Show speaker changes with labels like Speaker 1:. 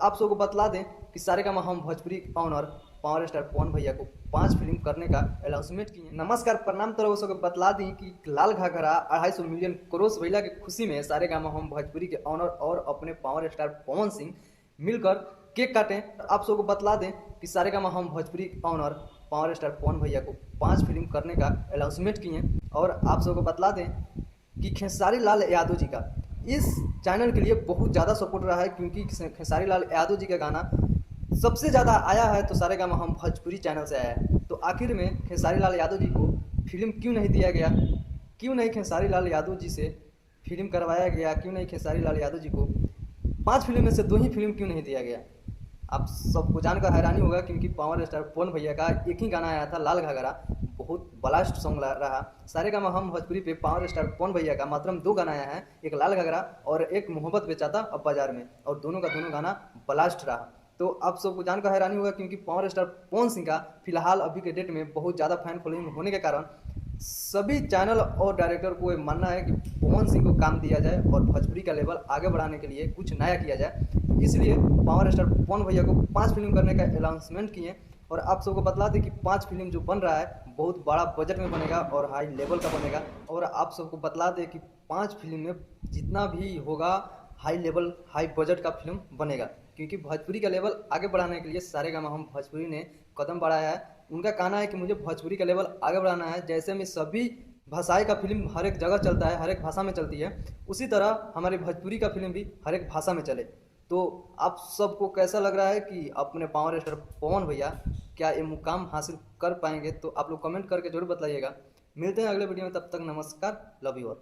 Speaker 1: आप सबको बतला दें कि सारेगामा हम भोजपुरी ऑनर पावर स्टार पवन भैया को 5 फिल्म करने का अनाउंसमेंट किए। नमस्कार प्रणाम तरह सबको बतला दी कि लाल घाघरा 250 मिलियन करोड़ भैया की खुशी में सारेगामा हम भोजपुरी के ऑनर और अपने पावर स्टार पवन सिंह मिलकर केक काटें। आप सबको बतला दें कि सारेगामा हम भोजपुरी ऑनर पावर स्टार पवन भैया को 5 फिल्म करने का अनाउंसमेंट किए। और आप सबको बतला दें कि खेसारी लाल यादव जी का इस चैनल के लिए बहुत ज़्यादा सपोर्ट रहा है, क्योंकि खेसारी लाल यादव जी का गाना सबसे ज़्यादा आया है तो सारेगामा हम भोजपुरी चैनल से आया है। तो आखिर में खेसारी लाल यादव जी को फिल्म क्यों नहीं दिया गया, क्यों नहीं खेसारी लाल यादव जी से फिल्म करवाया गया, क्यों नहीं खेसारी लाल यादव जी को 5 फिल्म में से 2 ही फिल्म क्यों नहीं दिया गया। आप सबको जानकर हैरानी होगा, क्योंकि पावर स्टार पवन भैया का एक ही गाना आया था लाल घाघरा, बहुत ब्लास्ट सॉन्ग रहा। सारेगामा हम भोजपुरी पे पावर स्टार पवन भैया का मात्र 2 गाना आया है, एक लाल घाघरा और एक मोहब्बत बेचाता अब बाजार में, और दोनों का दोनों गाना ब्लास्ट रहा। तो आप सबको जानकर हैरानी होगा, क्योंकि पावर स्टार पवन सिंह का फिलहाल अभी के डेट में बहुत ज़्यादा फैन फॉलोइंग होने के कारण सभी चैनल और डायरेक्टर को मानना है कि पवन सिंह को काम दिया जाए और भोजपुरी का लेवल आगे बढ़ाने के लिए कुछ नया किया जाए। इसलिए पावर स्टार पवन भैया को 5 फिल्म करने का अनाउंसमेंट किए। और आप सबको बतला दें कि 5 फिल्म जो बन रहा है बहुत बड़ा बजट में बनेगा और हाई लेवल का बनेगा। और आप सबको बतला दें कि 5 फिल्म में जितना भी होगा हाई लेवल हाई बजट का फिल्म बनेगा, क्योंकि भोजपुरी का लेवल आगे बढ़ाने के लिए सारेगामा हम भोजपुरी ने कदम बढ़ाया है। उनका कहना है कि मुझे भोजपुरी का लेवल आगे बढ़ाना है, जैसे में सभी भाषाएं का फिल्म हर एक जगह चलता है, हर एक भाषा में चलती है, उसी तरह हमारे भोजपुरी का फिल्म भी हर एक भाषा में चले। तो आप सबको कैसा लग रहा है कि अपने पावर स्टार पवन भैया क्या ये मुकाम हासिल कर पाएंगे? तो आप लोग कमेंट करके जरूर बताइएगा। मिलते हैं अगले वीडियो में, तब तक नमस्कार, लव यू ऑल।